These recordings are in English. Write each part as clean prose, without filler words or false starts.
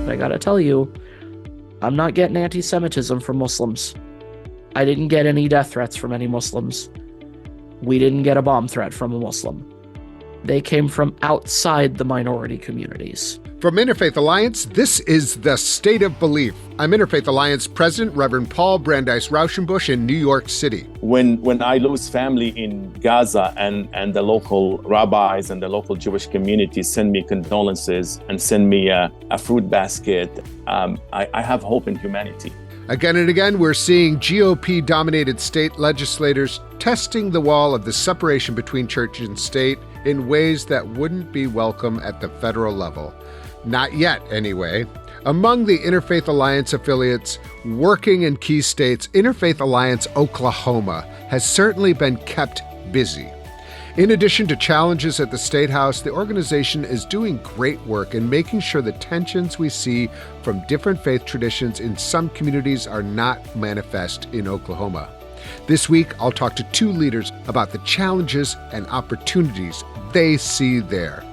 I gotta tell you, I'm not getting anti-Semitism from Muslims. I didn't get any death threats from any Muslims. We didn't get a bomb threat from a Muslim. They came from outside the minority communities. From Interfaith Alliance, this is The State of Belief. I'm Interfaith Alliance President Reverend Paul Brandeis Raushenbush in New York City. When I lose family in Gaza and the local rabbis and the local Jewish community send me condolences and send me a fruit basket, I have hope in humanity. Again and again, we're seeing GOP-dominated state legislators testing the wall of the separation between church and state in ways that wouldn't be welcome at the federal level. Not yet, anyway. Among the Interfaith Alliance affiliates working in key states, Interfaith Alliance Oklahoma has certainly been kept busy. In addition to challenges at the State House, the organization is doing great work in making sure the tensions we see from different faith traditions in some communities are not manifest in Oklahoma. This week, I'll talk to two leaders about the challenges and opportunities they see there.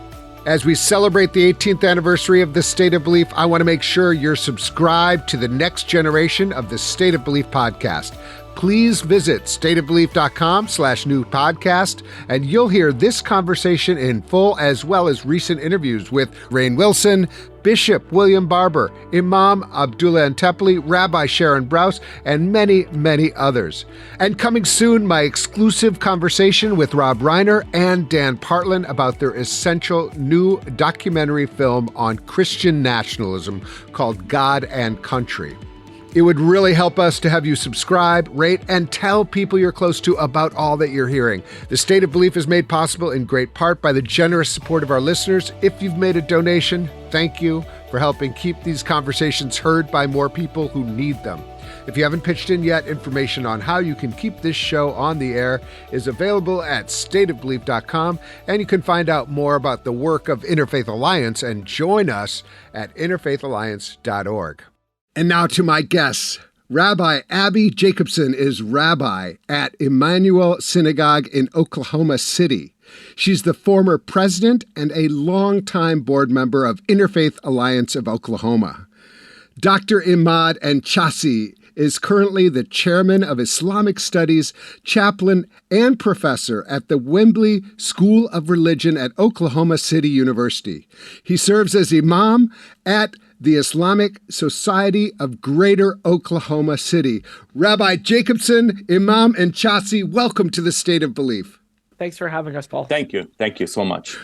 As we celebrate the 18th anniversary of the State of Belief, I want to make sure you're subscribed to the next generation of the State of Belief podcast. Please visit stateofbelief.com/new podcast, and you'll hear this conversation in full, as well as recent interviews with Rainn Wilson, Bishop William Barber, Imam Abdullah Antepli, Rabbi Sharon Brous, and many, many others. And coming soon, my exclusive conversation with Rob Reiner and Dan Partland about their essential new documentary film on Christian nationalism called God and Country. It would really help us to have you subscribe, rate, and tell people you're close to about all that you're hearing. The State of Belief is made possible in great part by the generous support of our listeners. If you've made a donation, thank you for helping keep these conversations heard by more people who need them. If you haven't pitched in yet, information on how you can keep this show on the air is available at stateofbelief.com, and you can find out more about the work of Interfaith Alliance and join us at interfaithalliance.org. And now to my guests. Rabbi Abby Jacobson is rabbi at Emmanuel Synagogue in Oklahoma City. She's the former president and a longtime board member of Interfaith Alliance of Oklahoma. Dr. Imad Enchassi is currently the chairman of Islamic Studies, chaplain, and professor at the Wembley School of Religion at Oklahoma City University. He serves as imam at the Islamic Society of Greater Oklahoma City. Rabbi Jacobson, Imam Enchassi, welcome to the State of Belief. Thanks for having us, Paul. Thank you. Thank you so much.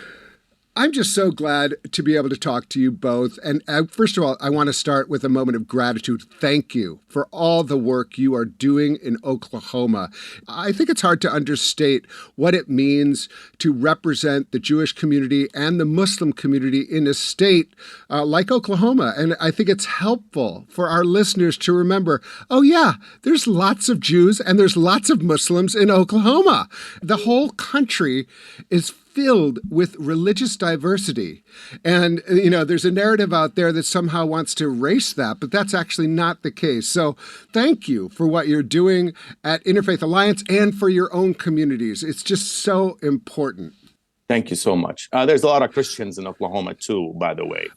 I'm just so glad to be able to talk to you both. And first of all, I want to start with a moment of gratitude. Thank you for all the work you are doing in Oklahoma. I think it's hard to understate what it means to represent the Jewish community and the Muslim community in a state like Oklahoma. And I think it's helpful for our listeners to remember, oh yeah, there's lots of Jews and there's lots of Muslims in Oklahoma. The whole country is filled with religious diversity. And, there's a narrative out there that somehow wants to erase that, but that's actually not the case. So thank you for what you're doing at Interfaith Alliance and for your own communities. It's just so important. Thank you so much. There's a lot of Christians in Oklahoma too, by the way.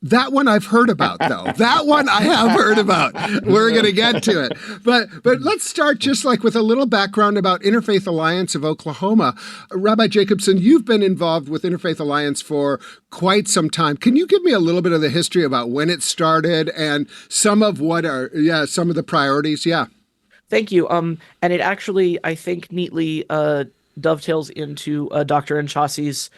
That one I've heard about, though. That one I have heard about. We're going to get to it. But let's start just like with a little background about Interfaith Alliance of Oklahoma. Rabbi Jacobson, you've been involved with Interfaith Alliance for quite some time. Can you give me a little bit of the history about when it started and some of some of the priorities? Yeah. Thank you. And it actually, I think, neatly dovetails into Dr. Enchassi's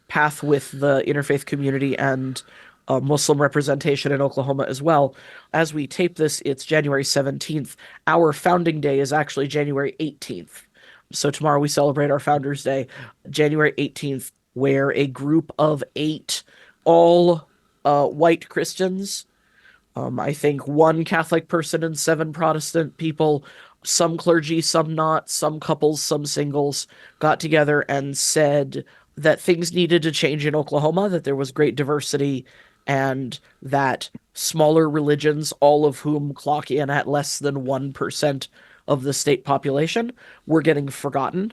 path with the interfaith community and Muslim representation in Oklahoma as well. As we tape this, it's January 17th. Our founding day is actually January 18th. So tomorrow we celebrate our Founders Day, January 18th, where a group of 8 all white Christians, I think 1 Catholic person and 7 Protestant people, some clergy, some not, some couples, some singles, got together and said that things needed to change in Oklahoma, that there was great diversity, and that smaller religions, all of whom clock in at less than 1% of the state population, were getting forgotten,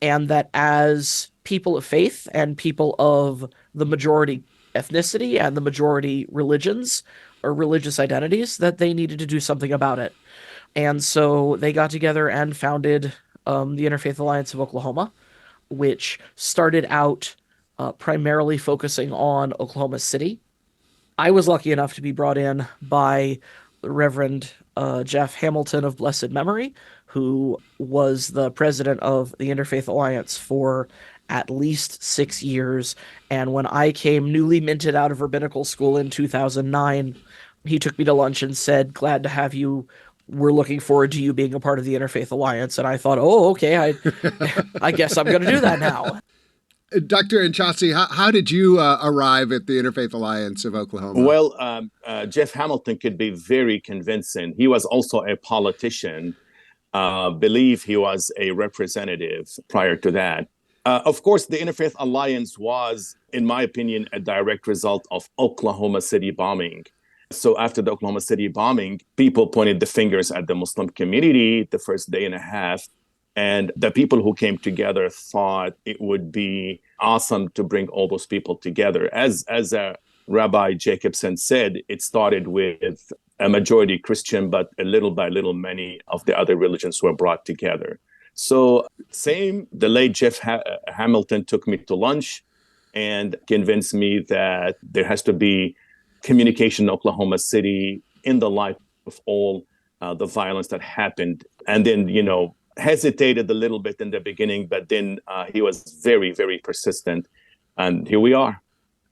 and that as people of faith and people of the majority ethnicity and the majority religions or religious identities, that they needed to do something about it. And so they got together and founded the Interfaith Alliance of Oklahoma, which started out primarily focusing on Oklahoma City. I was lucky enough to be brought in by Reverend Jeff Hamilton of blessed memory, who was the president of the Interfaith Alliance for at least 6 years. And when I came newly minted out of rabbinical school in 2009, he took me to lunch and said, "Glad to have you. We're looking forward to you being a part of the Interfaith Alliance." And I thought, "Oh, okay, I guess I'm going to do that now." Dr. Enchassi, how did you arrive at the Interfaith Alliance of Oklahoma? Well, Jeff Hamilton could be very convincing. He was also a politician. Believe he was a representative prior to that. Of course, the Interfaith Alliance was, in my opinion, a direct result of Oklahoma City bombing. So after the Oklahoma City bombing, people pointed the fingers at the Muslim community the first day and a half. And the people who came together thought it would be awesome to bring all those people together. As Rabbi Jacobson said, it started with a majority Christian, but a little by little, many of the other religions were brought together. So the late Jeff Hamilton took me to lunch and convinced me that there has to be communication in Oklahoma City in the light of all the violence that happened. And then, hesitated a little bit in the beginning, but then he was very, very persistent. And here we are.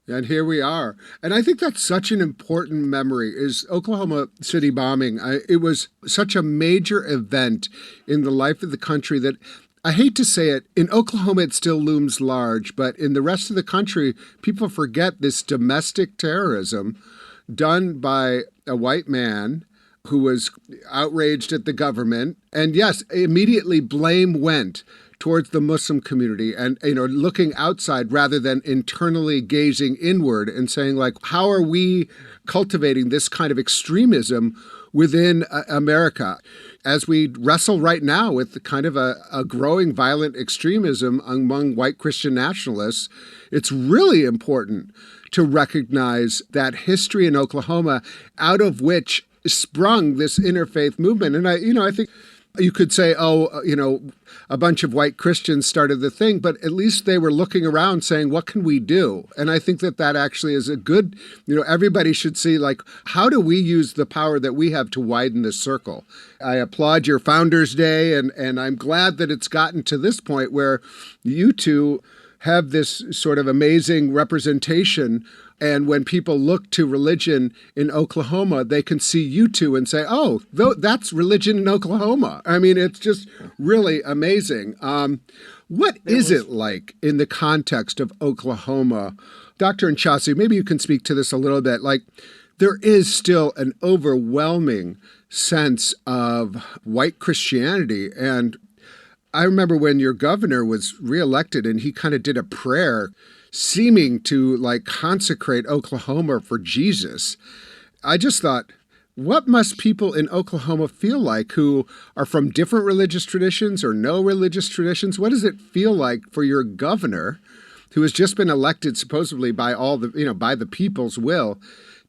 And here we are. And I think that's such an important memory is Oklahoma City bombing. It was such a major event in the life of the country that I hate to say it, in Oklahoma it still looms large, but in the rest of the country, people forget this domestic terrorism done by a white man who was outraged at the government. And yes, immediately blame went towards the Muslim community and, looking outside rather than internally gazing inward and saying, like, how are we cultivating this kind of extremism within America? As we wrestle right now with kind of a growing violent extremism among white Christian nationalists, it's really important to recognize that history in Oklahoma out of which sprung this interfaith movement. And I think you could say, a bunch of white Christians started the thing, but at least they were looking around saying, what can we do? And I think that actually is a good, everybody should see, like, how do we use the power that we have to widen the circle? I applaud your Founders Day, and I'm glad that it's gotten to this point where you two have this sort of amazing representation. And when people look to religion in Oklahoma, they can see you two and say, oh, that's religion in Oklahoma. I mean, it's just really amazing. What is it like in the context of Oklahoma? Dr. Enchassi, maybe you can speak to this a little bit. Like, there is still an overwhelming sense of white Christianity. And I remember when your governor was reelected and he kind of did a prayer seeming to like consecrate Oklahoma for Jesus. I just thought, what must people in Oklahoma feel like who are from different religious traditions or no religious traditions? What does it feel like for your governor, who has just been elected supposedly by by the people's will,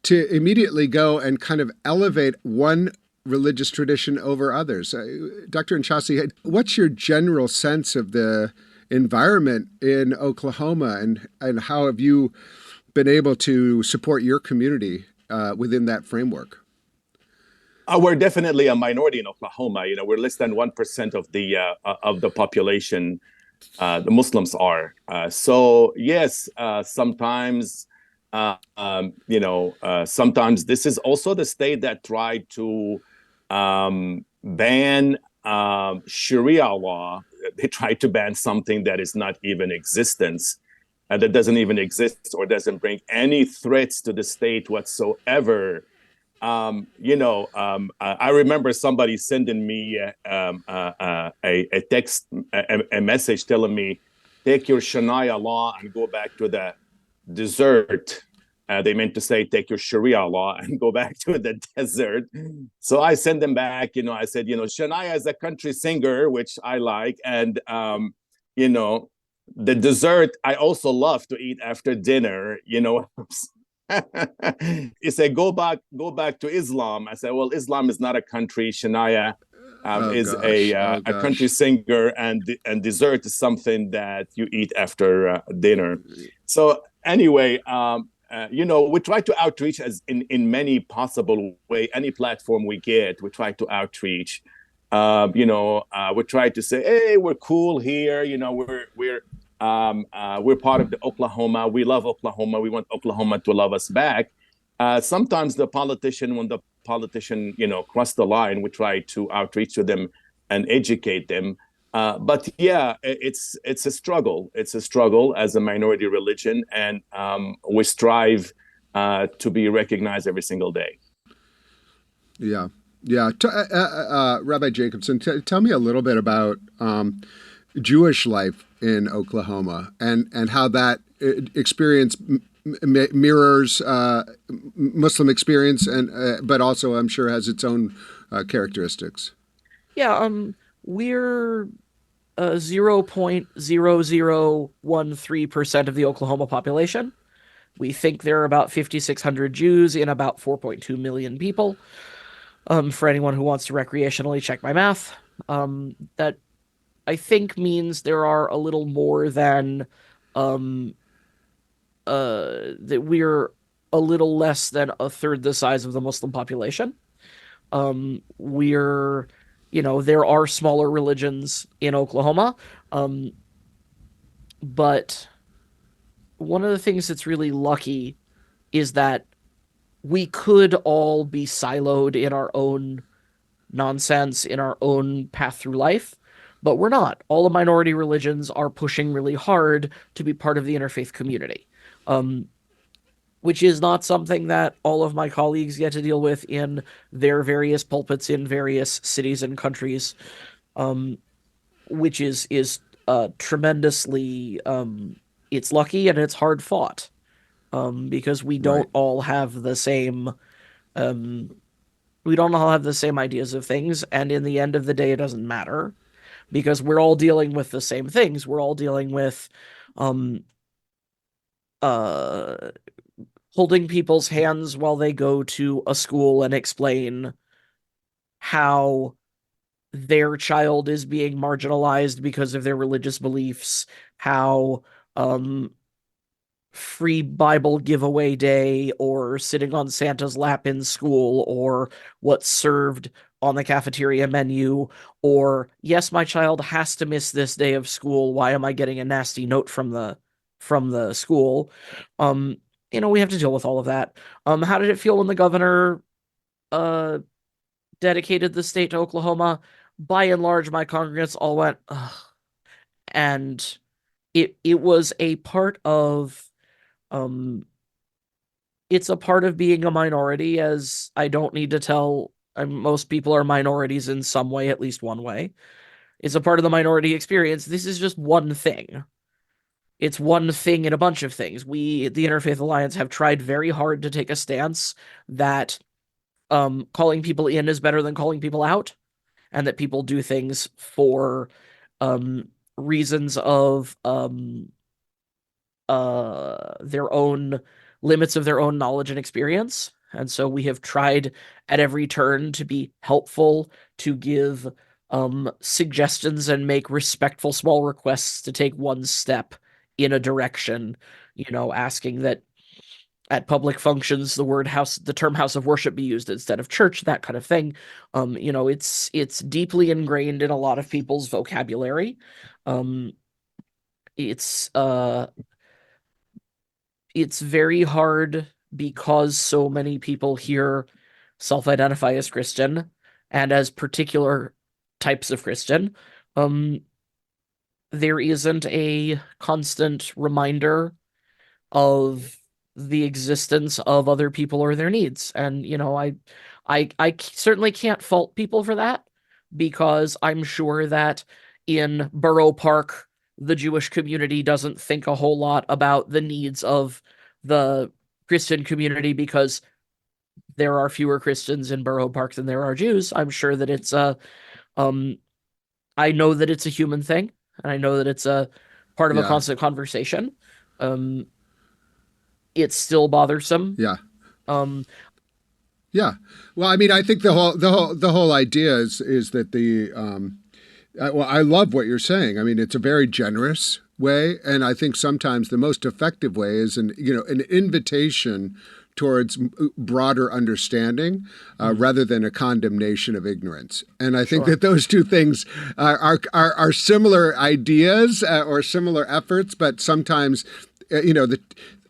to immediately go and kind of elevate one religious tradition over others? Dr. Enchassi, what's your general sense of the environment in Oklahoma, and how have you been able to support your community within that framework? We're definitely a minority in Oklahoma. We're less than 1% of the population. The Muslims are. So yes, sometimes sometimes this is also the state that tried to ban Sharia law. They tried to ban something that is not even existence, that doesn't even exist or doesn't bring any threats to the state whatsoever. I remember somebody sending me a text, a message telling me, take your Shania law and go back to the desert. They meant to say, take your Sharia law and go back to the desert. So I sent them back, I said, Shania is a country singer, which I like. And, the dessert I also love to eat after dinner. He said, go back to Islam. I said, well, Islam is not a country. Shania Oh is gosh. Oh a country gosh. singer, and dessert is something that you eat after dinner. So anyway, we try to outreach as in many possible way. Any platform we get, we try to outreach. We try to say, hey, we're cool here. We're part of the Oklahoma. We love Oklahoma. We want Oklahoma to love us back. Sometimes when the politician, cross the line, we try to outreach to them and educate them. But yeah, it's a struggle. It's a struggle as a minority religion, and we strive to be recognized every single day. Yeah. Yeah. Rabbi Jacobson, tell me a little bit about Jewish life in Oklahoma and how that experience mirrors Muslim experience, and but also I'm sure has its own characteristics. Yeah, we're 0.0013% of the Oklahoma population. We think there are about 5,600 Jews in about 4.2 million people. For anyone who wants to recreationally check my math, that I think means there are a little more than um, that we're a little less than a third the size of the Muslim population. We're, there are smaller religions in Oklahoma, but one of the things that's really lucky is that we could all be siloed in our own nonsense, in our own path through life, but we're not. All the minority religions are pushing really hard to be part of the interfaith community, um, which is not something that all of my colleagues get to deal with in their various pulpits in various cities and countries, um, which is tremendously it's lucky and it's hard fought, because Right. um, we don't all have the same ideas of things, and in the end of the day, it doesn't matter because we're all dealing with the same things. We're all dealing with um, uh, holding people's hands while they go to a school and explain how their child is being marginalized because of their religious beliefs, how um, free Bible giveaway day or sitting on Santa's lap in school or what's served on the cafeteria menu, or yes, my child has to miss this day of school. Why am I getting a nasty note from the school? Um, we have to deal with all of that. How did it feel when the governor uh dedicated the state to Oklahoma? By and large, my congregants all went, ugh. And it was a part of um it's a part of being a minority, as I don't need to tell. Most people are minorities in some way, at least one way. It's a part of the minority experience. This is just one thing. It's one thing in a bunch of things. We, the Interfaith Alliance, have tried very hard to take a stance that calling people in is better than calling people out, and that people do things for um, reasons of their own limits of their own knowledge and experience. And so we have tried at every turn to be helpful, to give suggestions and make respectful small requests to take one step in a direction, asking that at public functions the term house of worship be used instead of church, that kind of thing. It's deeply ingrained in a lot of people's vocabulary. Um, it's uh it's very hard because so many people here self-identify as Christian and as particular types of Christian. Um, there isn't a constant reminder of the existence of other people or their needs. And, I certainly can't fault people for that, because I'm sure that in Borough Park, the Jewish community doesn't think a whole lot about the needs of the Christian community because there are fewer Christians in Borough Park than there are Jews. I'm sure that um I know that it's a human thing, and I know that it's a part of a Yeah. constant conversation. Um, it's still bothersome. Yeah. Um, Yeah. Well, I mean, I think the whole idea is that well, I love what you're saying. I mean, it's a very generous way, and I think sometimes the most effective way is an invitation towards broader understanding rather than a condemnation of ignorance. And I think sure. that those two things are similar ideas or similar efforts, but sometimes the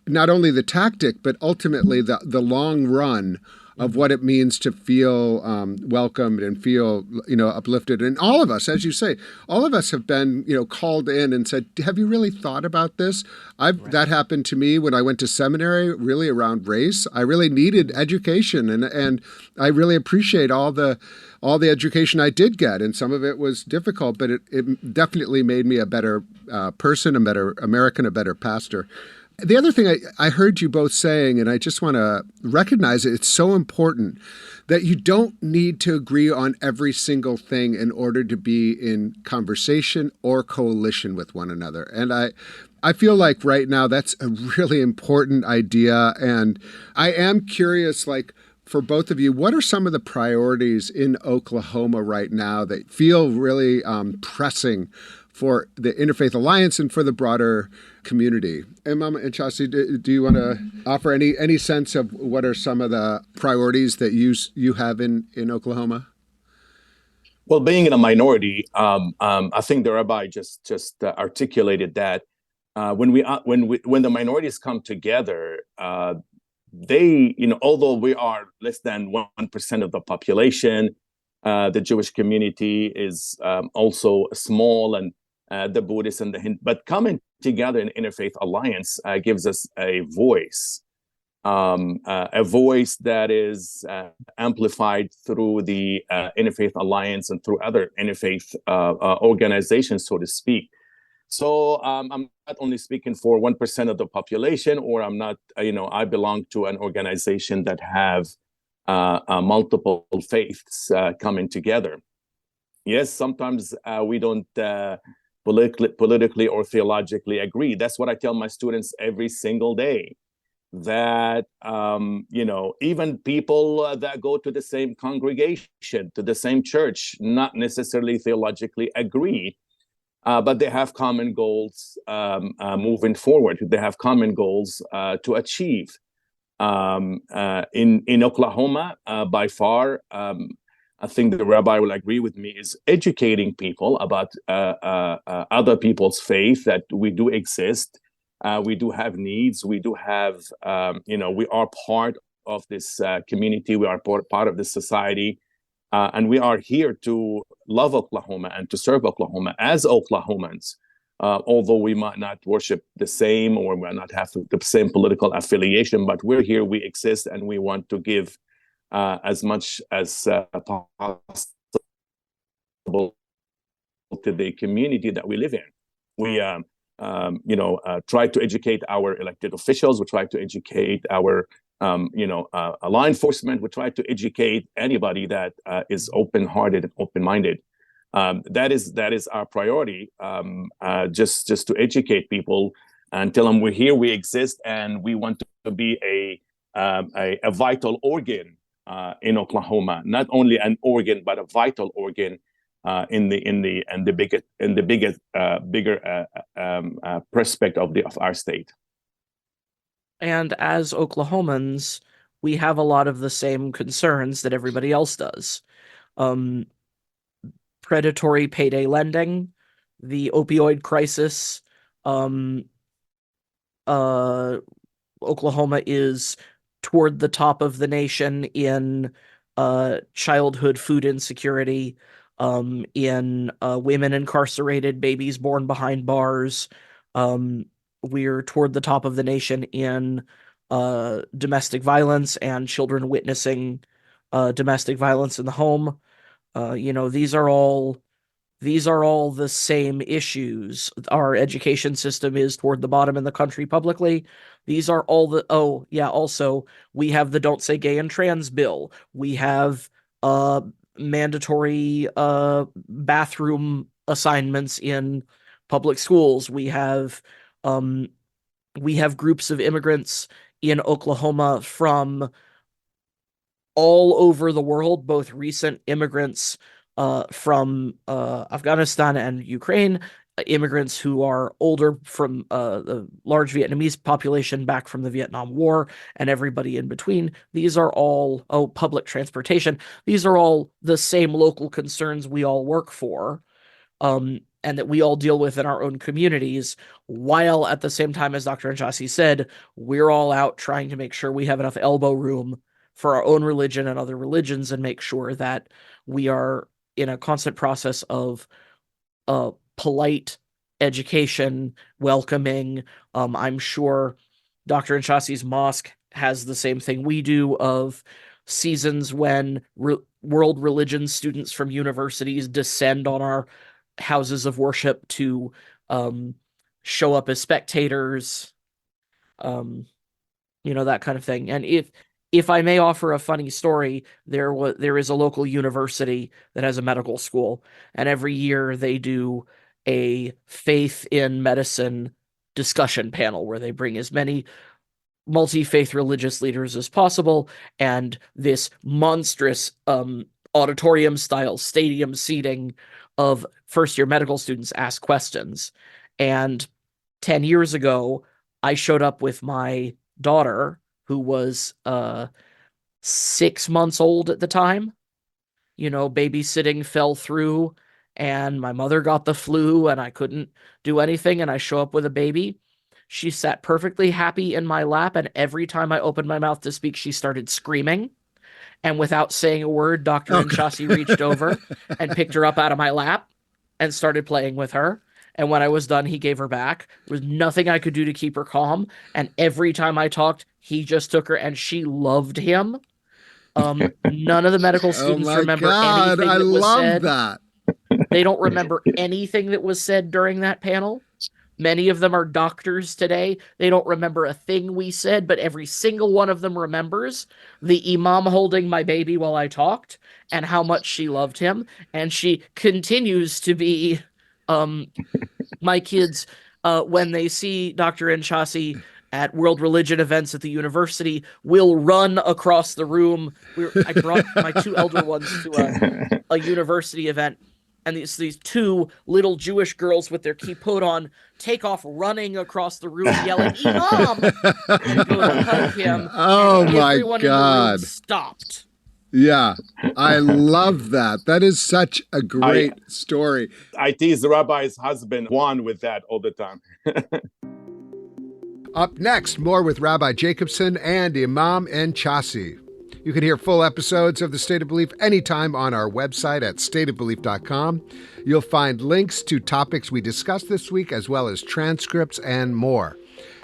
not only the tactic but ultimately the long run of what it means to feel welcomed and feel uplifted. And all of us, as you say, all of us have been called in and said, have you really thought about this? Right. That happened to me when I went to seminary, really around race. I really needed education, and I really appreciate all the education I did get, and some of it was difficult, but it definitely made me a better person, a better American, a better pastor. The other thing I heard you both saying, and I just want to recognize it, it's so important that you don't need to agree on every single thing in order to be in conversation or coalition with one another. And I feel like right now that's a really important idea. And I am curious, like, for both of you, what are some of the priorities in Oklahoma right now that feel really pressing for the Interfaith Alliance and for the broader community? Imam and Enchassi, do you want to offer any sense of what are some of the priorities that you have in Oklahoma? Well, being in a minority, I think the rabbi just articulated that when the minorities come together, they, although we are less than 1% of the population, the Jewish community is also small, and the Buddhists and the Hindu, but coming together in Interfaith Alliance gives us a voice that is amplified through the Interfaith Alliance and through other interfaith organizations, so to speak. So I'm not only speaking for 1% of the population, or I'm not, I belong to an organization that have multiple faiths coming together. Yes, sometimes we don't politically or theologically agree. That's what I tell my students every single day. That even people that go to the same congregation, to the same church, not necessarily theologically agree, but they have common goals moving forward. They have common goals to achieve. In Oklahoma, by far, I think the rabbi will agree with me, is educating people about other people's faith, that we do exist. We do have needs. We do have, we are part of this community. We are part of this society. And we are here to love Oklahoma and to serve Oklahoma as Oklahomans. Although we might not worship the same, or we might not have the same political affiliation, but we're here, we exist, and we want to give as much as possible to the community that we live in. We try to educate our elected officials. We try to educate our law enforcement. We try to educate anybody that is open-hearted and open-minded. That is our priority, just to educate people and tell them we're here, we exist, and we want to be a vital organ in Oklahoma. Not only an organ, but a vital organ in the bigger perspective of our state. And as Oklahomans, we have a lot of the same concerns that everybody else does. Predatory payday lending, the opioid crisis. Oklahoma is toward the top of the nation in childhood food insecurity, in women incarcerated, babies born behind bars. We're toward the top of the nation in domestic violence and children witnessing domestic violence in the home. These are all the same issues. Our education system is toward the bottom in the country publicly. These are all also, we have the Don't Say Gay and Trans bill. We have mandatory bathroom assignments in public schools. We have groups of immigrants in Oklahoma from all over the world, both recent immigrants from Afghanistan and Ukraine, immigrants who are older from the large Vietnamese population back from the Vietnam War, and everybody in between. These are all, public transportation. These are all the same local concerns we all work for, and that we all deal with in our own communities, while at the same time, as Dr. Enchassi said, we're all out trying to make sure we have enough elbow room for our own religion and other religions, and make sure that we are in a constant process of polite education, welcoming. I'm sure Dr. Enchassi's mosque has the same thing we do, of seasons when world religion students from universities descend on our houses of worship to show up as spectators, that kind of thing. And if I may offer a funny story, there is a local university that has a medical school, and every year they do a faith in medicine discussion panel where they bring as many multi-faith religious leaders as possible, and this monstrous auditorium style stadium seating of first-year medical students ask questions. And 10 years ago, I showed up with my daughter, who was 6 months old at the time. Babysitting fell through, and my mother got the flu, and I couldn't do anything, and I show up with a baby. She sat perfectly happy in my lap, and every time I opened my mouth to speak, she started screaming. And without saying a word, Dr. Enchassi reached over and picked her up out of my lap and started playing with her. And when I was done, he gave her back. There was nothing I could do to keep her calm. And every time I talked, he just took her, and she loved him. None of the medical students remember anything that was said. That. They don't remember anything that was said during that panel. Many of them are doctors today. They don't remember a thing we said, but every single one of them remembers the Imam holding my baby while I talked and how much she loved him. And she continues to be my kids, when they see Dr. Enchassi at world religion events at the university, will run across the room. I brought my two elder ones to a university event, and these two little Jewish girls with their kippot on take off running across the room, yelling, "Imam!" and go to hug him. Oh, and my everyone God. in the room stopped. Yeah, I love that. That is such a great story. I tease the rabbi's husband, Juan, with that all the time. Up next, more with Rabbi Jacobson and Imam Enchassi. You can hear full episodes of The State of Belief anytime on our website at stateofbelief.com. You'll find links to topics we discussed this week, as well as transcripts and more.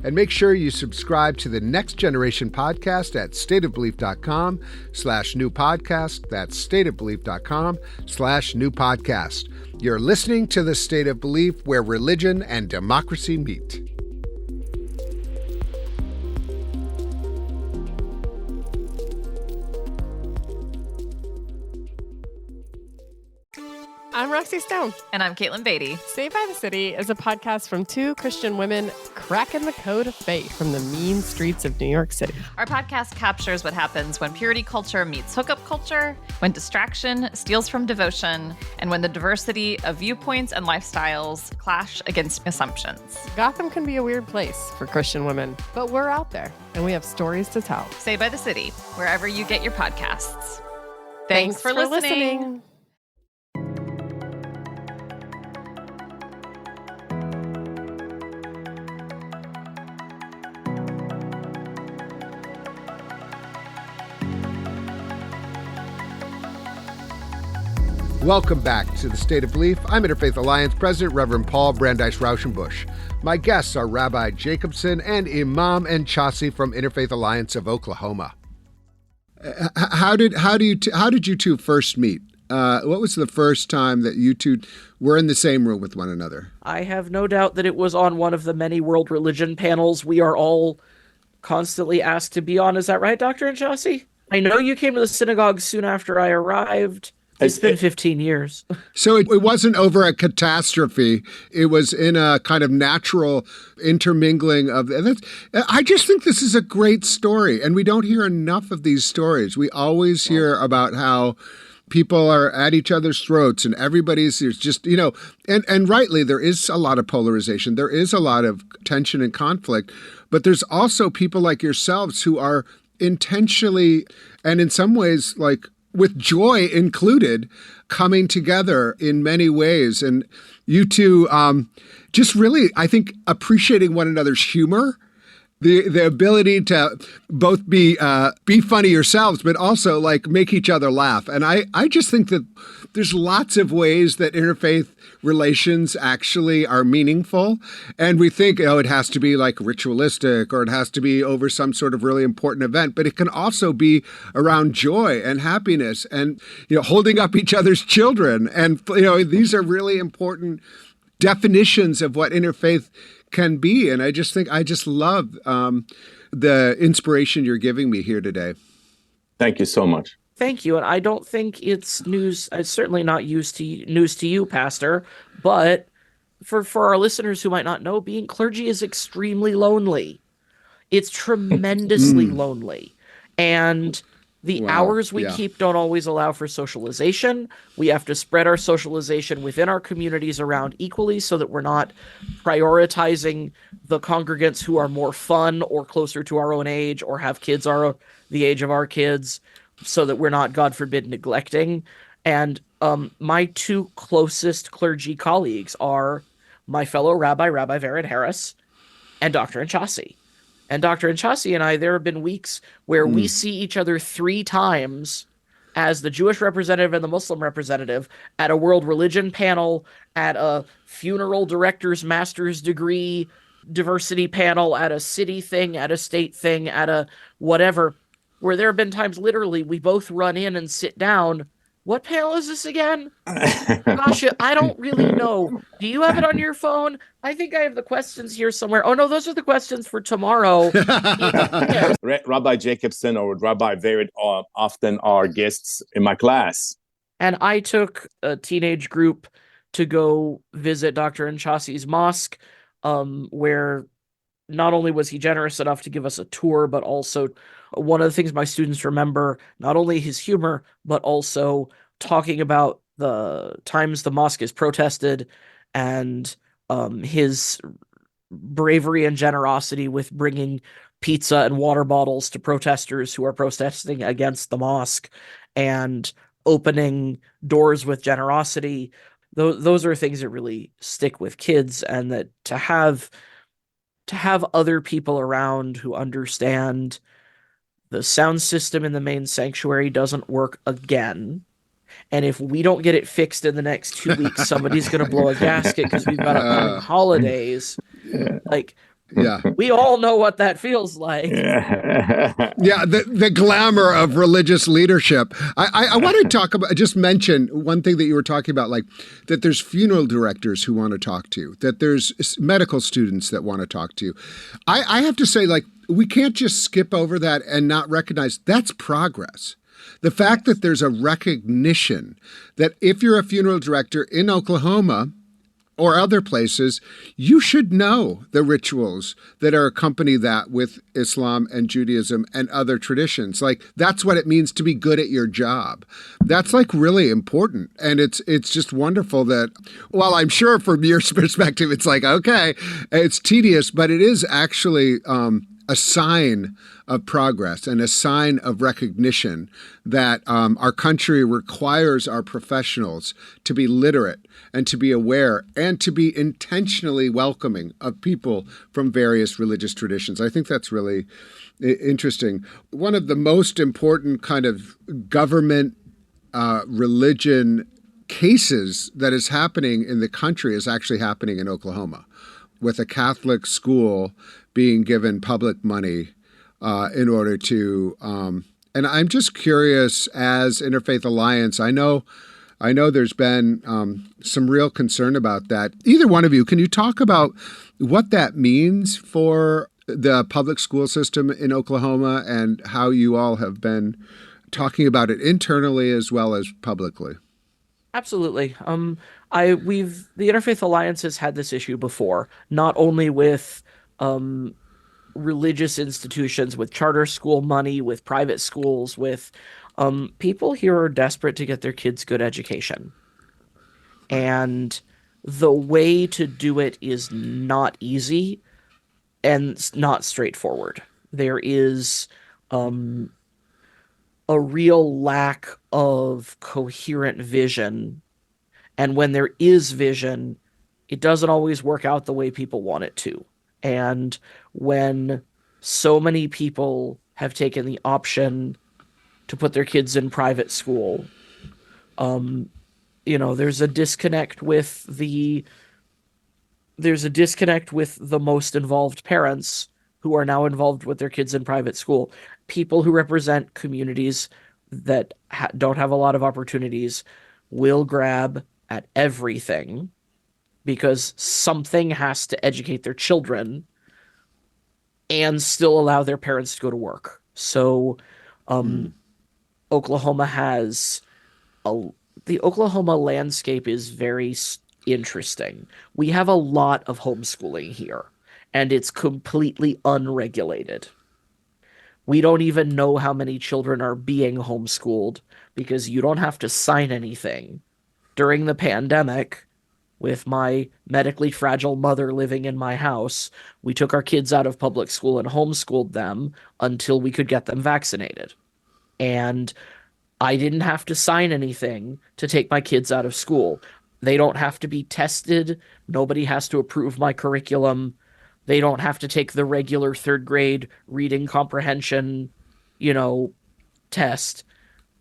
And make sure you subscribe to the Next Generation podcast at stateofbelief.com/new podcast. That's stateofbelief.com/new podcast. You're listening to The State of Belief, where religion and democracy meet. I'm Roxy Stone. And I'm Caitlin Beatty. Saved by the City is a podcast from two Christian women cracking the code of faith from the mean streets of New York City. Our podcast captures what happens when purity culture meets hookup culture, when distraction steals from devotion, and when the diversity of viewpoints and lifestyles clash against assumptions. Gotham can be a weird place for Christian women, but we're out there, and we have stories to tell. Saved by the City, wherever you get your podcasts. Thanks for listening. Welcome back to The State of Belief. I'm Interfaith Alliance President Reverend Paul Brandeis Raushenbush. My guests are Rabbi Jacobson and Imam Enchassi from Interfaith Alliance of Oklahoma. How did you two first meet? What was the first time that you two were in the same room with one another? I have no doubt that it was on one of the many world religion panels we are all constantly asked to be on. Is that right, Dr. Enchassi? I know you came to the synagogue soon after I arrived. It's been 15 years. So it wasn't over a catastrophe. It was in a kind of natural intermingling of. I just think this is a great story, and we don't hear enough of these stories. We always hear about how people are at each other's throats and everybody's just, and rightly, there is a lot of polarization. There is a lot of tension and conflict, but there's also people like yourselves who are intentionally, and in some ways, like with joy included, coming together in many ways. And you two just really, I think, appreciating one another's humor, the ability to both be funny yourselves, but also like make each other laugh. And I just think that there's lots of ways that interfaith relations actually are meaningful. And we think, it has to be like ritualistic or it has to be over some sort of really important event, but it can also be around joy and happiness and, holding up each other's children. And, these are really important definitions of what interfaith can be. And I just love the inspiration you're giving me here today. Thank you so much. Thank you. And I don't think it's news. It's certainly not news to you, Pastor. But for our listeners who might not know, being clergy is extremely lonely. It's tremendously lonely. And the hours we keep don't always allow for socialization. We have to spread our socialization within our communities around equally so that we're not prioritizing the congregants who are more fun or closer to our own age or have kids the age of our kids, so that we're not, God forbid, neglecting. And my two closest clergy colleagues are my fellow Rabbi Vered Harris, and Dr. Enchassi. And Dr. Enchassi and I, there have been weeks where we see each other 3 times as the Jewish representative and the Muslim representative at a world religion panel, at a funeral director's master's degree diversity panel, at a city thing, at a state thing, at a whatever, where there have been times literally we both run in and sit down. What panel is this again? Gosh, I don't really know. Do you have it on your phone? I think I have the questions here somewhere. Oh, no, those are the questions for tomorrow. Rabbi Jacobson or Rabbi Vered often are guests in my class. And I took a teenage group to go visit Dr. Enchassi's mosque, where not only was he generous enough to give us a tour, but also one of the things my students remember, not only his humor, but also talking about the times the mosque is protested and his bravery and generosity with bringing pizza and water bottles to protesters who are protesting against the mosque and opening doors with generosity. Those are things that really stick with kids, and that to have other people around who understand the sound system in the main sanctuary doesn't work again. And if we don't get it fixed in the next 2 weeks, somebody's going to blow a gasket because we've got upcoming holidays. We all know what that feels like. The glamour of religious leadership. I want to talk about, just mention one thing that you were talking about, like that there's funeral directors who want to talk to you, that there's medical students that want to talk to you. I have to say, like, we can't just skip over that and not recognize that's progress. The fact that there's a recognition that if you're a funeral director in Oklahoma or other places, you should know the rituals that are accompany that with Islam and Judaism and other traditions. Like, that's what it means to be good at your job. That's like really important. And it's just wonderful that, well, I'm sure from your perspective, it's like, okay, it's tedious, but it is actually a sign of progress and a sign of recognition that our country requires our professionals to be literate and to be aware and to be intentionally welcoming of people from various religious traditions. I think that's really interesting. One of the most important kind of government religion cases that is happening in the country is actually happening in Oklahoma, with a Catholic school being given public money in order to, and I'm just curious, as Interfaith Alliance, I know there's been some real concern about that. Either one of you, can you talk about what that means for the public school system in Oklahoma and how you all have been talking about it internally as well as publicly? Absolutely. The Interfaith Alliance has had this issue before, not only with um religious institutions, with charter school money, with private schools, with people here are desperate to get their kids good education. Right. And the way to do it is not easy and not straightforward. There is um a real lack of coherent vision. And when there is vision, it doesn't always work out the way people want it to. And when so many people have taken the option to put their kids in private school, um, there's a disconnect with the most involved parents who are now involved with their kids in private school. People who represent communities that don't have a lot of opportunities will grab at everything because something has to educate their children and still allow their parents to go to work. So, Mm. um, Oklahoma has a the Oklahoma landscape is very interesting. We have a lot of homeschooling here, and it's completely unregulated. We don't even know how many children are being homeschooled because you don't have to sign anything. During the pandemic, with my medically fragile mother living in my house, we took our kids out of public school and homeschooled them until we could get them vaccinated. And I didn't have to sign anything to take my kids out of school. They don't have to be tested. Nobody has to approve my curriculum. They don't have to take the regular third grade reading comprehension, you know, test.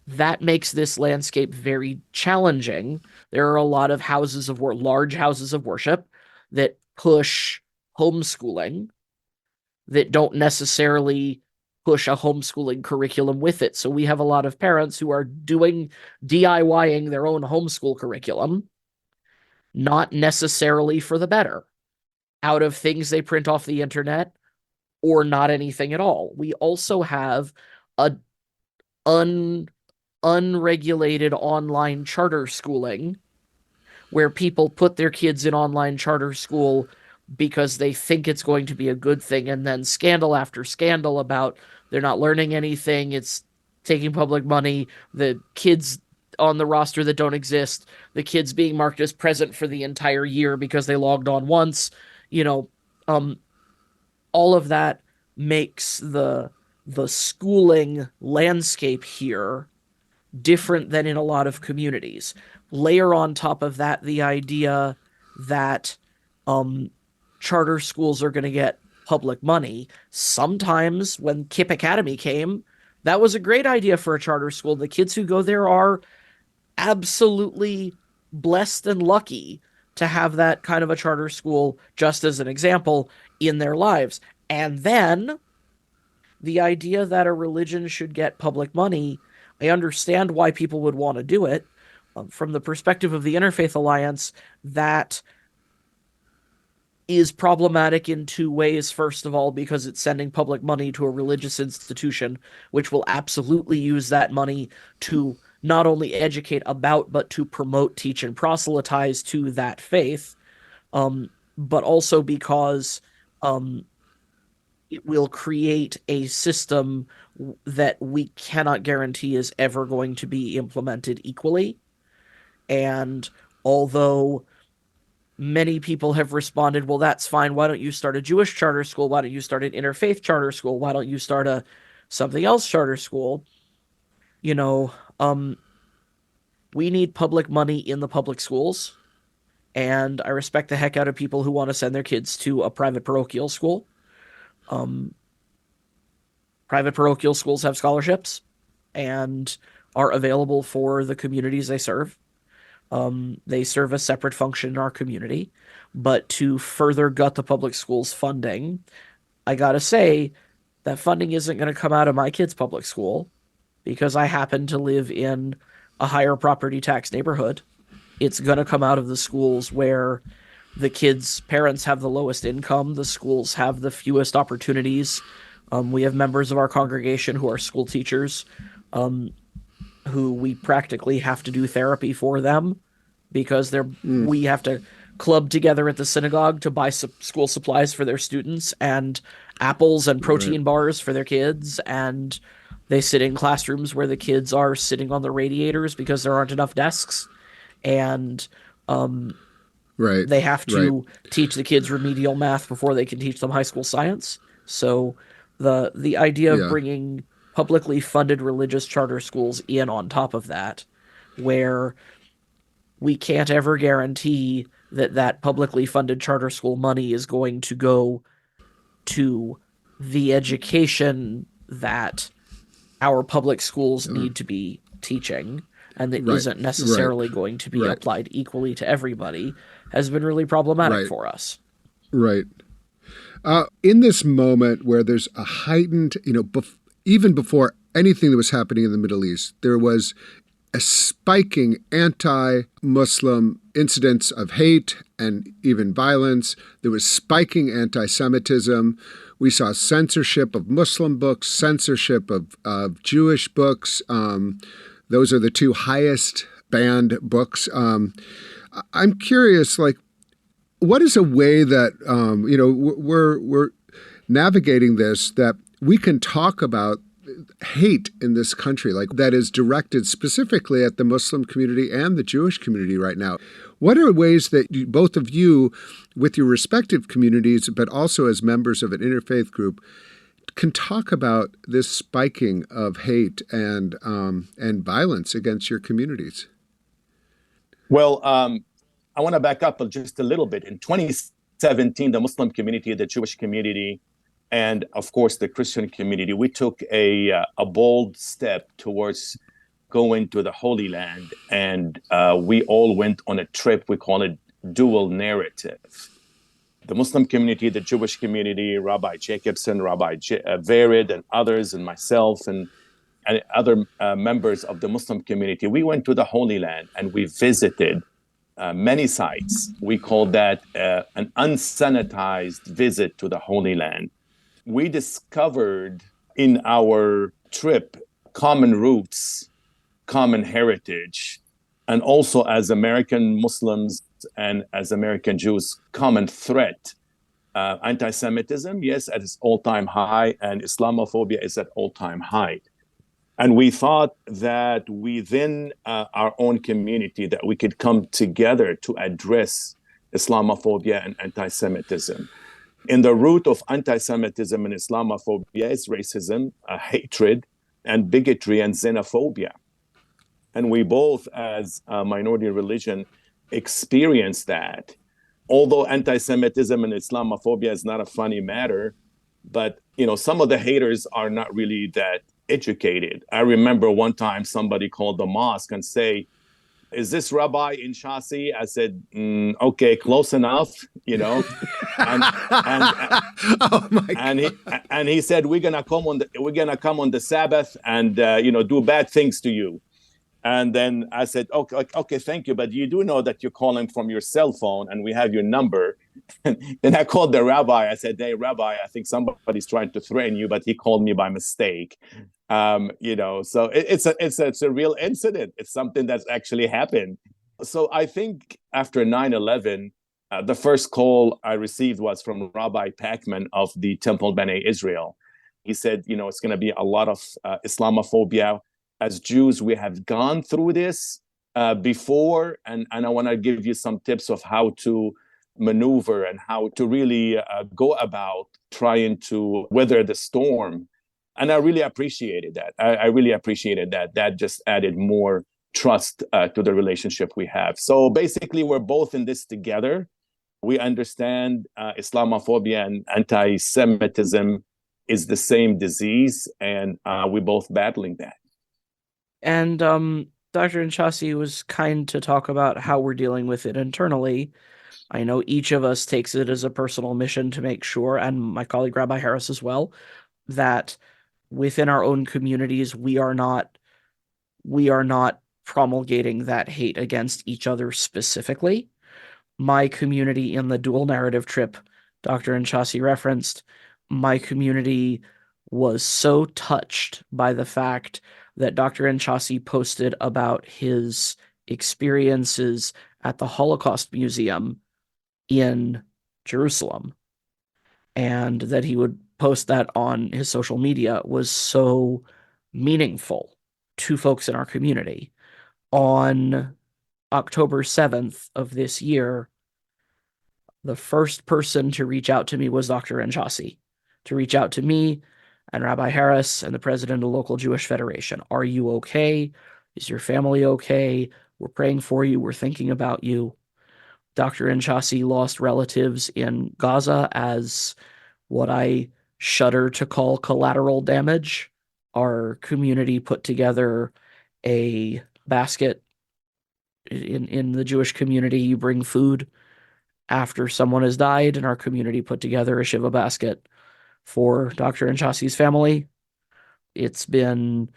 That makes this landscape very challenging. There are a lot of large houses of worship that push homeschooling that don't necessarily push a homeschooling curriculum with it. So we have a lot of parents who are doing DIYing their own homeschool curriculum, not necessarily for the better, out of things they print off the internet or not anything at all. We also have a un unregulated online charter schooling where people put their kids in online charter school because they think it's going to be a good thing, and then scandal after scandal about they're not learning anything, it's taking public money, the kids on the roster that don't exist, the kids being marked as present for the entire year because they logged on once, you know, um all of that makes the schooling landscape here different than in a lot of communities. Layer on top of that the idea that um, charter schools are going to get public money. Sometimes when KIPP Academy came, that was a great idea for a charter school. The kids who go there are absolutely blessed and lucky to have that kind of a charter school, just as an example, in their lives. And then the idea that a religion should get public money, I understand why people would want to do it. From the perspective of the Interfaith Alliance, that is problematic in two ways. First of all, because it's sending public money to a religious institution, which will absolutely use that money to not only educate about, but to promote, teach, and proselytize to that faith. But also because um, it will create a system that we cannot guarantee is ever going to be implemented equally. And although many people have responded, well, that's fine. Why don't you start a Jewish charter school? Why don't you start an interfaith charter school? Why don't you start a something else charter school? You know, we need public money in the public schools. And I respect the heck out of people who want to send their kids to a private parochial school. Um, Private parochial schools have scholarships and are available for the communities they serve. They serve a separate function in our community. But to further gut the public schools funding, I gotta say that funding isn't going to come out of my kid's public school because I happen to live in a higher property tax neighborhood. It's going to come out of the schools where the kids' parents have the lowest income, the schools have the fewest opportunities. We have members of our congregation who are school teachers, who we practically have to do therapy for them because we have to club together at the synagogue to buy school supplies for their students and apples and protein bars for their kids, and they sit in classrooms where the kids are sitting on the radiators because there aren't enough desks, and Right. they have Right. to teach the kids remedial math before they can teach them high school science. So the idea of Yeah. bringing publicly funded religious charter schools in on top of that, where we can't ever guarantee that publicly funded charter school money is going to go to the education that our public schools need to be teaching, and that Right. isn't necessarily going to be applied equally to everybody, has been really problematic for us. Right. In this moment where there's a heightened, even before anything that was happening in the Middle East, there was a spiking anti-Muslim incidents of hate and even violence. There was spiking anti-Semitism. We saw censorship of Muslim books, censorship of Jewish books. Those are the two highest banned books. I'm curious, what is a way that we're navigating this, that we can talk about hate in this country, that is directed specifically at the Muslim community and the Jewish community right now? What are ways that both of you, with your respective communities, but also as members of an interfaith group, can talk about this spiking of hate and violence against your communities? Well, I want to back up just a little bit. In 2017, the Muslim community, the Jewish community, and of course the Christian community, we took a bold step towards going to the Holy Land, and we all went on a trip. We call it dual narrative. The Muslim community, the Jewish community, Rabbi Jacobson, Rabbi Vered, and others, and myself, and other members of the Muslim community, we went to the Holy Land and we visited many sites. We call that an unsanitized visit to the Holy Land. We discovered in our trip common roots, common heritage, and also as American Muslims and as American Jews, common threat. Anti-Semitism, yes, at its all-time high, and Islamophobia is at all-time high. And we thought that within our own community that we could come together to address Islamophobia and anti-Semitism. In the root of anti-Semitism and Islamophobia is racism, hatred, and bigotry and xenophobia. And we both, as a minority religion, experience that. Although anti-Semitism and Islamophobia is not a funny matter, but some of the haters are not really that educated. I remember one time somebody called the mosque and say, "Is this Rabbi Enchassi?" I said, "Okay, close enough," and Oh my God. and he said, "We're gonna come on the Sabbath and do bad things to you." And then I said, okay, thank you, but you do know that you're calling from your cell phone and we have your number. And then I called the rabbi. I said, "Hey, Rabbi, I think somebody's trying to threaten you," but he called me by mistake. So it's a real incident. It's something that's actually happened. So I think after 9/11, the first call I received was from Rabbi Pachman of the Temple B'nai Israel. He said, it's going to be a lot of Islamophobia. As Jews, we have gone through this before, and I want to give you some tips of how to maneuver and how to really go about trying to weather the storm. And I really appreciated that. I really appreciated that. That just added more trust to the relationship we have. So basically, we're both in this together. We understand Islamophobia and anti-Semitism is the same disease, and we're both battling that. And Dr. Enchassi was kind to talk about how we're dealing with it internally. I know each of us takes it as a personal mission to make sure, and my colleague Rabbi Harris as well, that within our own communities, we are not promulgating that hate against each other specifically. My community in the dual narrative trip Dr. Enchassi referenced, my community was so touched by the fact that Dr. Enchassi posted about his experiences at the Holocaust Museum in Jerusalem, and that he would post that on his social media was so meaningful to folks in our community. On October 7th of this year, the first person to reach out to me was Dr. Enchassi, to reach out to me and Rabbi Harris and the president of the local Jewish Federation. Are you okay? Is your family okay? We're praying for you. We're thinking about you. Dr. Enchassi lost relatives in Gaza as what I shudder to call collateral damage. Our community put together a basket. In the Jewish community, you bring food after someone has died, and our community put together a Shiva basket for Dr. Enchassi's family. It's been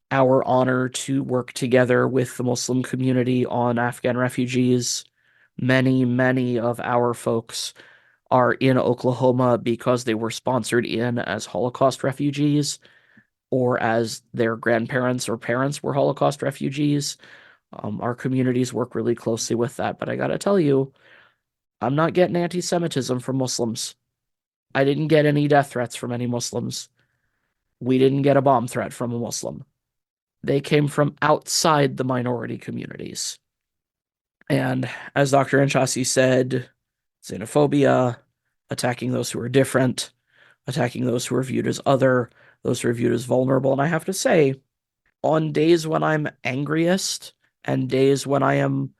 our honor to work together with the Muslim community on Afghan refugees. Many, many of our folks are in Oklahoma because they were sponsored in as Holocaust refugees, or as their grandparents or parents were Holocaust refugees. Our communities work really closely with that. But I gotta tell you, I'm not getting anti-Semitism from Muslims. I didn't get any death threats from any Muslims. We didn't get a bomb threat from a Muslim. They came from outside the minority communities. And as Dr. Enchassi said, xenophobia, attacking those who are different, attacking those who are viewed as other, those who are viewed as vulnerable. And I have to say, on days when I'm angriest and days when I am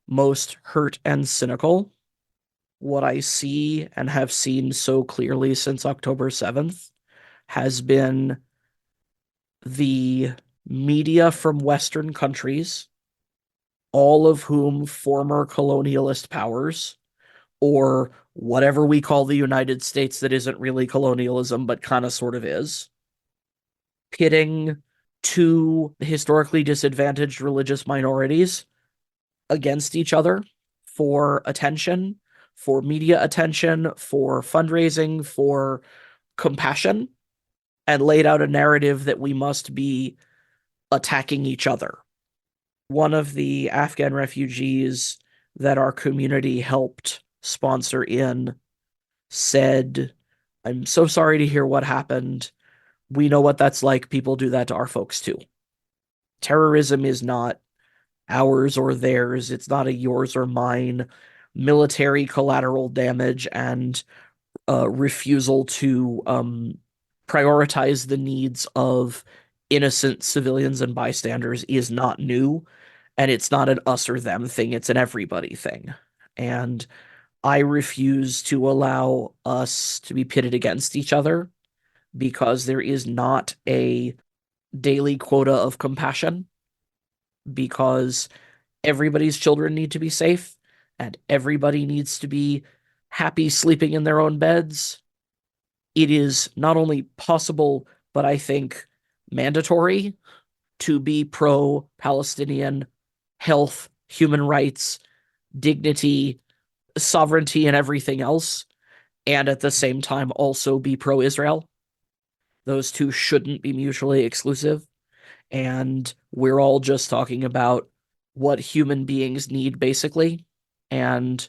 most hurt and cynical, what I see and have seen so clearly since October 7th has been the media from Western countries, all of whom former colonialist powers, or whatever we call the United States that isn't really colonialism but kind of sort of is, pitting two historically disadvantaged religious minorities against each other for attention, for media attention, for fundraising, for compassion, and laid out a narrative that we must be attacking each other. One of the Afghan refugees that our community helped sponsor in said, "I'm so sorry to hear what happened. We know what that's like. People do that to our folks too. Terrorism is not ours or theirs. It's not a yours or mine. Military collateral damage and refusal to prioritize the needs of innocent civilians and bystanders is not new. And it's not an us or them thing. It's an everybody thing. And I refuse to allow us to be pitted against each other, because there is not a daily quota of compassion, because everybody's children need to be safe and everybody needs to be happy sleeping in their own beds. It is not only possible, but I think mandatory to be pro-Palestinian health, human rights, dignity, sovereignty, and everything else, and at the same time also be pro-Israel. Those two shouldn't be mutually exclusive. And we're all just talking about what human beings need, basically. And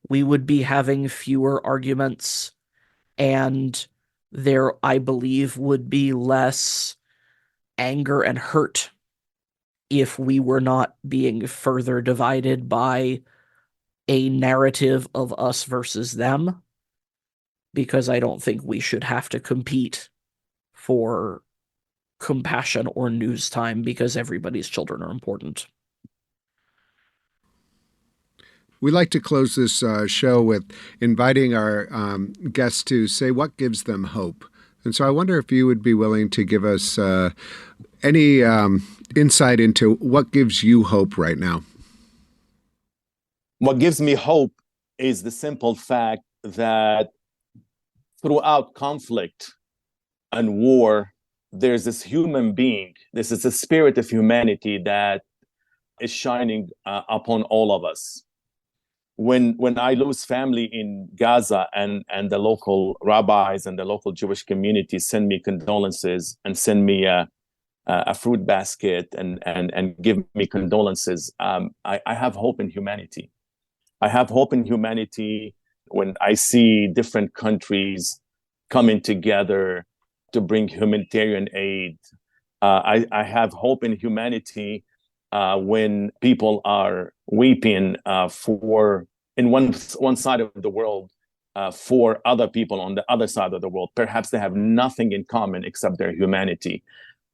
we would be having fewer arguments, and there, I believe, would be less anger and hurt if we were not being further divided by a narrative of us versus them, because I don't think we should have to compete for compassion or news time, because everybody's children are important. We like to close this show with inviting our guests to say what gives them hope. And so I wonder if you would be willing to give us any insight into what gives you hope right now. What gives me hope is the simple fact that throughout conflict and war, there's this human being, this is a spirit of humanity that is shining upon all of us. When I lose family in Gaza, and the local rabbis and the local Jewish community send me condolences and send me a fruit basket and give me condolences. I have hope in humanity. I have hope in humanity when I see different countries coming together to bring humanitarian aid. I have hope in humanity when people are weeping in one side of the world for other people on the other side of the world. Perhaps they have nothing in common except their humanity.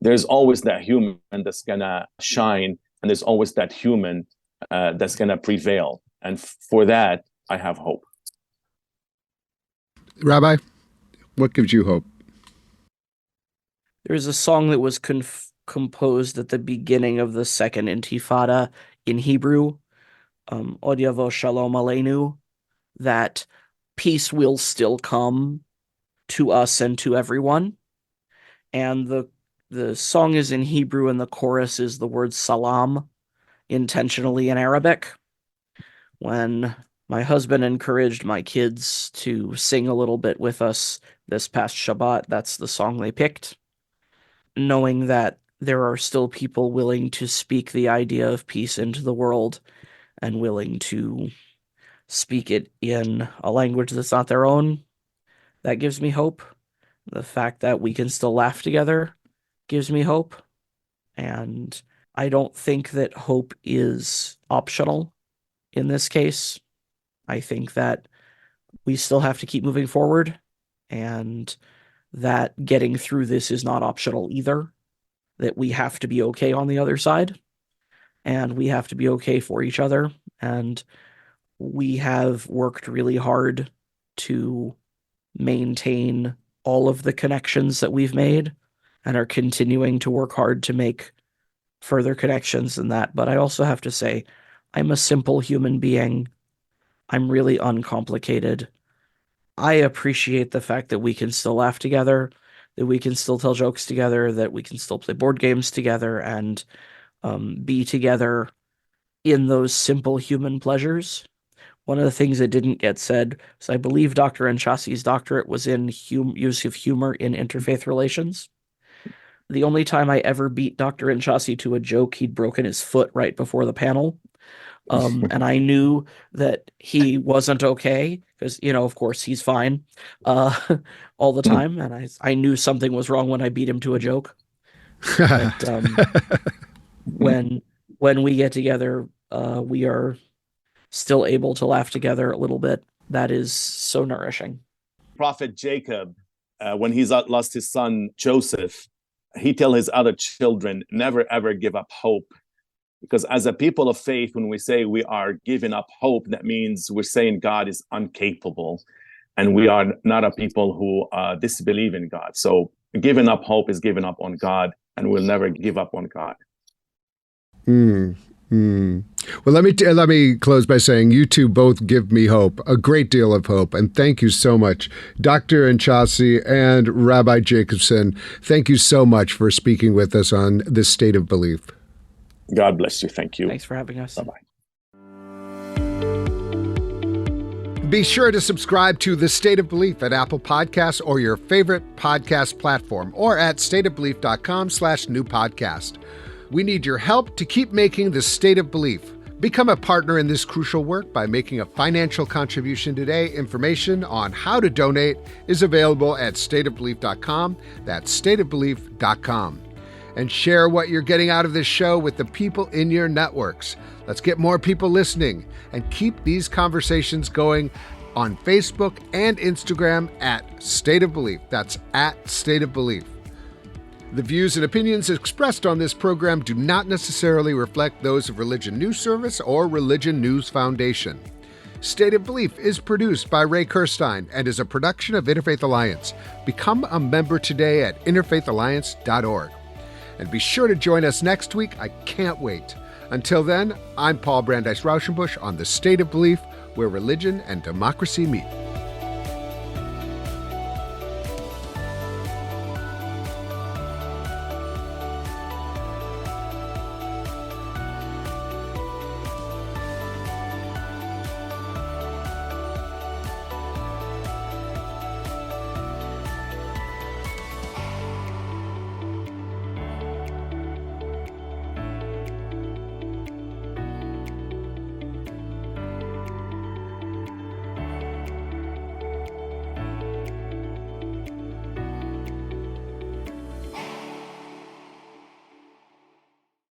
There's always that human that's gonna shine, and there's always that human that's gonna prevail. And for that, I have hope. Rabbi, what gives you hope? There's a song that was composed at the beginning of the Second Intifada in Hebrew, Od Yavo Shalom Aleinu, that peace will still come to us and to everyone. And the song is in Hebrew, and the chorus is the word salam, intentionally in Arabic. When my husband encouraged my kids to sing a little bit with us this past Shabbat, that's the song they picked, knowing that there are still people willing to speak the idea of peace into the world and willing to speak it in a language that's not their own. That gives me hope. The fact that we can still laugh together gives me hope. And I don't think that hope is optional in this case. I think that we still have to keep moving forward, and that getting through this is not optional either, that we have to be okay on the other side, and we have to be okay for each other. And we have worked really hard to maintain all of the connections that we've made and are continuing to work hard to make further connections than that. But I also have to say, I'm a simple human being. I'm really uncomplicated. I appreciate the fact that we can still laugh together, that we can still tell jokes together, that we can still play board games together and be together in those simple human pleasures. One of the things that didn't get said is I believe Dr. Enchassi's doctorate was in use of humor in interfaith relations. The only time I ever beat Dr. Enchassi to a joke, he'd broken his foot right before the panel. And I knew that he wasn't okay because, of course, he's fine all the time. And I knew something was wrong when I beat him to a joke. But when we get together, we are still able to laugh together a little bit. That is so nourishing. Prophet Jacob, when he lost his son Joseph, he told his other children, never ever give up hope. Because as a people of faith, when we say we are giving up hope, that means we're saying God is incapable, and we are not a people who disbelieve in God. So giving up hope is giving up on God, and we'll never give up on God. Well, let me close by saying you two both give me hope, a great deal of hope, and thank you so much, Dr. Enchassi and Rabbi Jacobson. Thank you so much for speaking with us on The State of Belief. God bless you. Thank you. Thanks for having us. Bye-bye. Be sure to subscribe to The State of Belief at Apple Podcasts or your favorite podcast platform, or at stateofbelief.com/new podcast. We need your help to keep making The State of Belief. Become a partner in this crucial work by making a financial contribution today. Information on how to donate is available at stateofbelief.com. That's stateofbelief.com. And share what you're getting out of this show with the people in your networks. Let's get more people listening and keep these conversations going on Facebook and Instagram at State of Belief. That's at State of Belief. The views and opinions expressed on this program do not necessarily reflect those of Religion News Service or Religion News Foundation. State of Belief is produced by Ray Kirstein and is a production of Interfaith Alliance. Become a member today at interfaithalliance.org. And be sure to join us next week. I can't wait. Until then, I'm Paul Brandeis Raushenbush on The State of Belief, where religion and democracy meet.